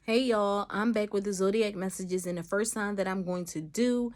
Hey y'all, I'm back with the zodiac messages, and the first sign that I'm going to do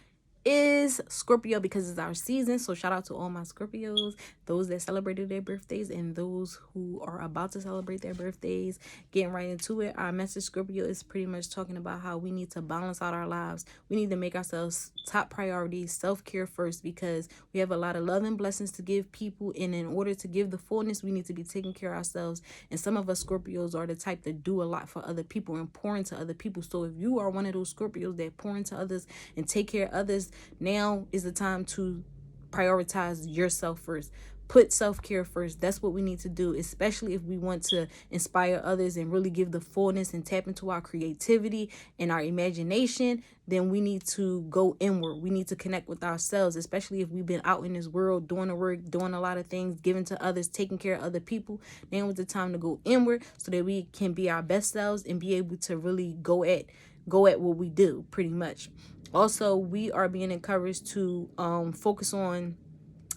is Scorpio because it's our season. So shout out to all my Scorpios, those that celebrated their birthdays and those who are about to celebrate their birthdays. Getting right into it, our message Scorpio is pretty much talking about how we need to balance out our lives. We need to make ourselves top priority, self-care first, because we have a lot of love and blessings to give people, and in order to give the fullness, we need to be taking care of ourselves. And some of us Scorpios are the type that do a lot for other people and pour into other people. So if you are one of those Scorpios that pour into others and take care of others, now is the time to prioritize yourself first. Put self-care first. That's what we need to do, especially if we want to inspire others and really give the fullness and tap into our creativity and our imagination. Then we need to go inward. We need to connect with ourselves, especially if we've been out in this world doing the work, doing a lot of things, giving to others, taking care of other people. Now is the time to go inward so that we can be our best selves and be able to really go at what we do, pretty much. Also, we are being encouraged to focus on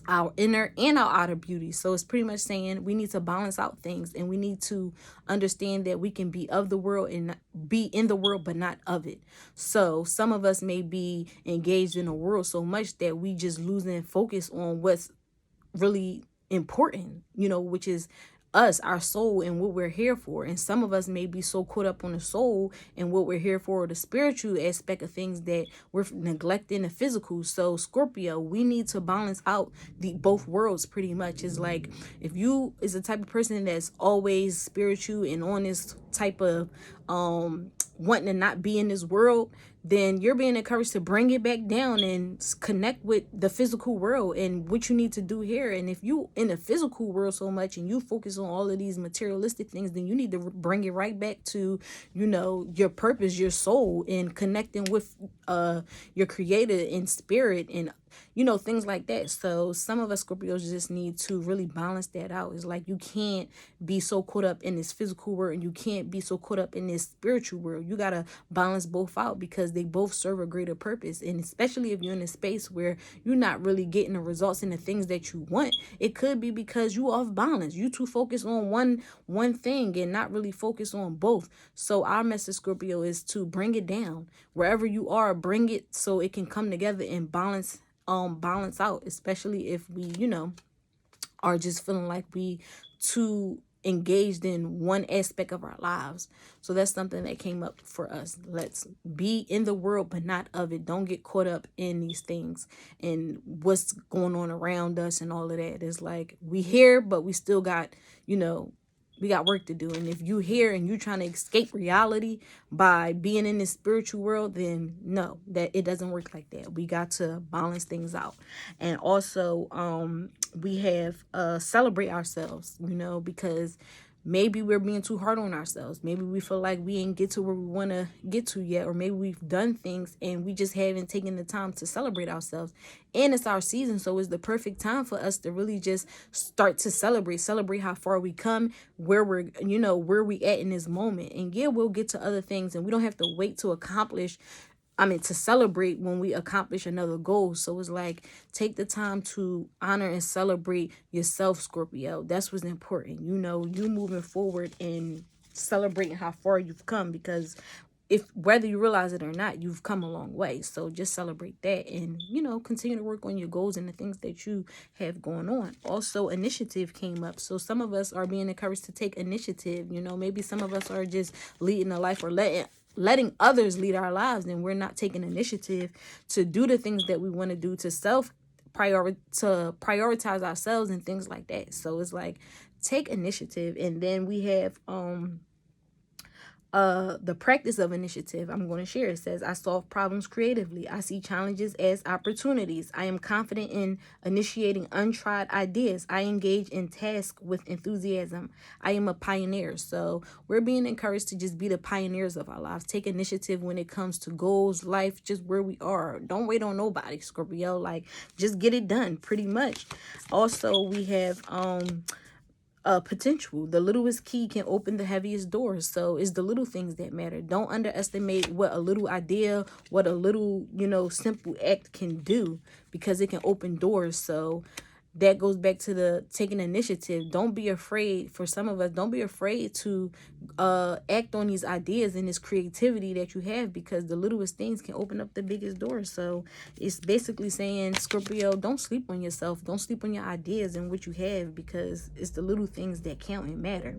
our inner and our outer beauty. So it's pretty much saying we need to balance out things, and we need to understand that we can be of the world and be in the world but not of it. So some of us may be engaged in the world so much that we just losing focus on what's really important, which is us, our soul, and what we're here for. And some of us may be so caught up on the soul and what we're here for, the spiritual aspect of things, that we're neglecting the physical. So Scorpio, we need to balance out the both worlds pretty much. It's like if you is the type of person that's always spiritual and on this type of wanting to not be in this world, then you're being encouraged to bring it back down and connect with the physical world and what you need to do here. And if you in the physical world so much and you focus on all of these materialistic things, then you need to bring it right back to, your purpose, your soul, and connecting with your creator in spirit, and things like that. So some of us Scorpios just need to really balance that out. It's like you can't be so caught up in this physical world and you can't be so caught up in this spiritual world. You gotta balance both out because they both serve a greater purpose. And especially if you're in a space where you're not really getting the results and the things that you want, it could be because you off balance. You too focused on one thing and not really focus on both. So our message Scorpio is to bring it down. Wherever you are, bring it so it can come together and balance out, especially if we are just feeling like we too engaged in one aspect of our lives. So that's something that came up for us. Let's be in the world but not of it. Don't get caught up in these things and what's going on around us and all of that. It's like we here but we still got we got work to do. And if you here and you trying to escape reality by being in this spiritual world, then no, that it doesn't work like that. We got to balance things out. And also we have celebrate ourselves, because maybe we're being too hard on ourselves. Maybe we feel like we ain't get to where we want to get to yet, or maybe we've done things and we just haven't taken the time to celebrate ourselves. And it's our season, so it's the perfect time for us to really just start to celebrate how far we come, where where we at in this moment. And yeah, we'll get to other things, and we don't have to wait to accomplish, to celebrate when we accomplish another goal. So it's like, take the time to honor and celebrate yourself, Scorpio. That's what's important. You moving forward and celebrating how far you've come, because if whether you realize it or not, you've come a long way. So just celebrate that and, continue to work on your goals and the things that you have going on. Also, initiative came up. So some of us are being encouraged to take initiative. Maybe some of us are just leading a life or letting others lead our lives, and we're not taking initiative to do the things that we want to do, to prioritize ourselves and things like that. So it's like, take initiative. And then we have the practice of initiative. I'm going to share. It says, I solve problems creatively. I see challenges as opportunities. I am confident in initiating untried ideas. I engage in tasks with enthusiasm. I am a pioneer. So we're being encouraged to just be the pioneers of our lives. Take initiative when it comes to goals, life, just where we are. Don't wait on nobody, Scorpio. Like, just get it done, pretty much. Also, we have potential. The littlest key can open the heaviest doors. So it's the little things that matter. Don't underestimate what a little idea, what a little simple act can do, because it can open doors. So that goes back to the taking initiative. Don't be afraid. For some of us, don't be afraid to act on these ideas and this creativity that you have, because the littlest things can open up the biggest doors. So it's basically saying, Scorpio, don't sleep on yourself. Don't sleep on your ideas and what you have, because it's the little things that count and matter.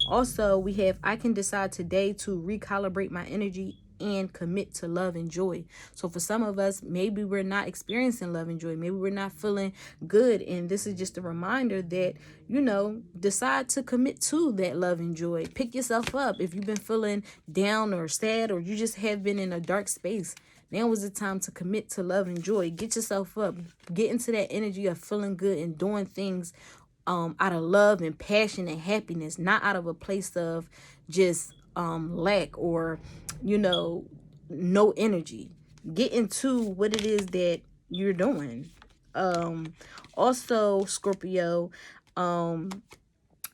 Also, we have, I can decide today to recalibrate my energy and commit to love and joy. So for some of us, maybe we're not experiencing love and joy. Maybe we're not feeling good. And this is just a reminder that, you know, decide to commit to that love and joy. Pick yourself up. If you've been feeling down or sad, or you just have been in a dark space, now is the time to commit to love and joy. Get yourself up. Get into that energy of feeling good and doing things out of love and passion and happiness, not out of a place of just lack or, you know, no energy. Get into what it is that you're doing. Also, Scorpio, I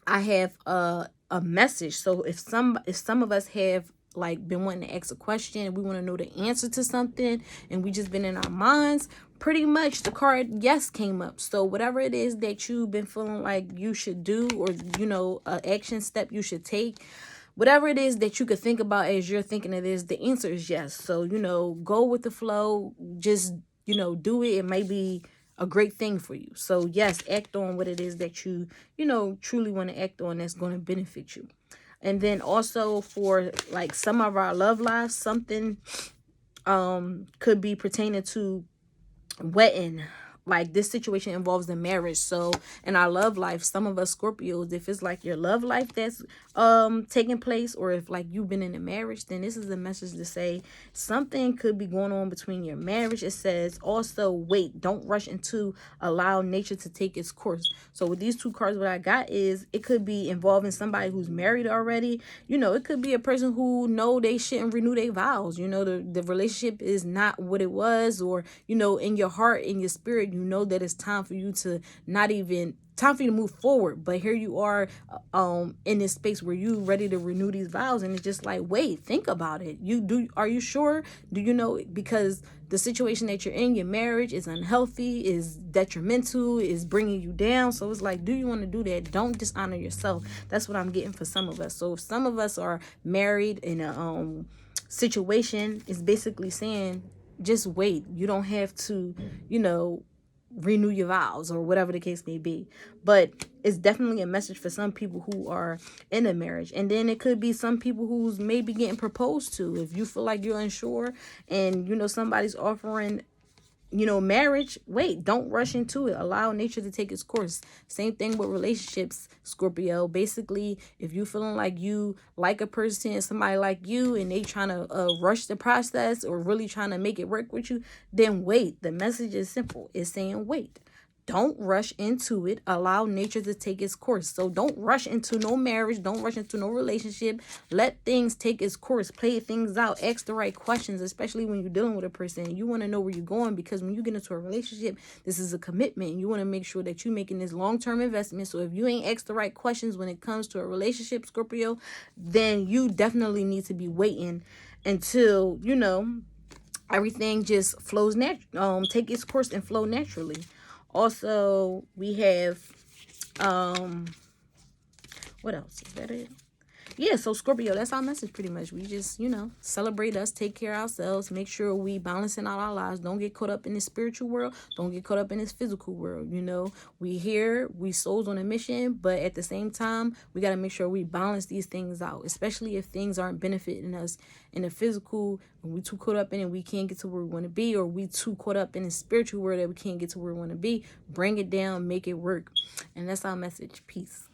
have a message. So if some of us have like been wanting to ask a question and we want to know the answer to something, and we just been in our minds, pretty much the card yes came up. So whatever it is that you've been feeling like you should do, or, you know, an action step you should take, whatever it is that you could think about as you're thinking of this, the answer is yes. So, you know, go with the flow. Just, you know, do it. It may be a great thing for you. So yes, act on what it is that you know, truly want to act on, that's going to benefit you. And then also for like some of our love lives, something could be pertaining to wedding. Like this situation involves the marriage. So in our love life, some of us Scorpios, if it's like your love life that's taking place, or if like you've been in a marriage, then this is a message to say something could be going on between your marriage. It says also wait, don't rush into, allow nature to take its course. So with these two cards, what I got is it could be involving somebody who's married already. You know, it could be a person who know they shouldn't renew their vows. You know, the relationship is not what it was, or, you know, in your heart, in your spirit, you know that it's time for you to not even time for you to move forward. But here you are in this space where you ready to renew these vows, and it's just like, wait, think about it. Are you sure? Do you know? Because the situation that you're in, your marriage is unhealthy, is detrimental, is bringing you down. So it's like, do you want to do that? Don't dishonor yourself. That's what I'm getting for some of us. So if some of us are married in a situation, it's basically saying just wait. You don't have to, you know, renew your vows or whatever the case may be. But it's definitely a message for some people who are in a marriage. And then it could be some people who's maybe getting proposed to. If you feel like you're unsure and, you know, somebody's offering, you know, marriage, wait, don't rush into it. Allow nature to take its course. Same thing with relationships, Scorpio. Basically, if you feeling like you like a person, somebody like you, and they trying to rush the process or really trying to make it work with you, then wait. The message is simple. It's saying wait. Don't rush into it. Allow nature to take its course. So don't rush into no marriage. Don't rush into no relationship. Let things take its course. Play things out. Ask the right questions, especially when you're dealing with a person. You want to know where you're going, because when you get into a relationship, this is a commitment. You want to make sure that you're making this long-term investment. So if you ain't asked the right questions when it comes to a relationship, Scorpio, then you definitely need to be waiting until, you know, everything just flows take its course and flow naturally. Also, we have what else? Is that it? Yeah, so Scorpio, that's our message pretty much. We just, you know, celebrate us, take care of ourselves, make sure we balancing out our lives. Don't get caught up in this spiritual world. Don't get caught up in this physical world. You know, we here, we souls on a mission, but at the same time, we got to make sure we balance these things out, especially if things aren't benefiting us in the physical. When we too caught up in it, we can't get to where we want to be, or we too caught up in the spiritual world that we can't get to where we want to be. Bring it down, make it work. And that's our message. Peace.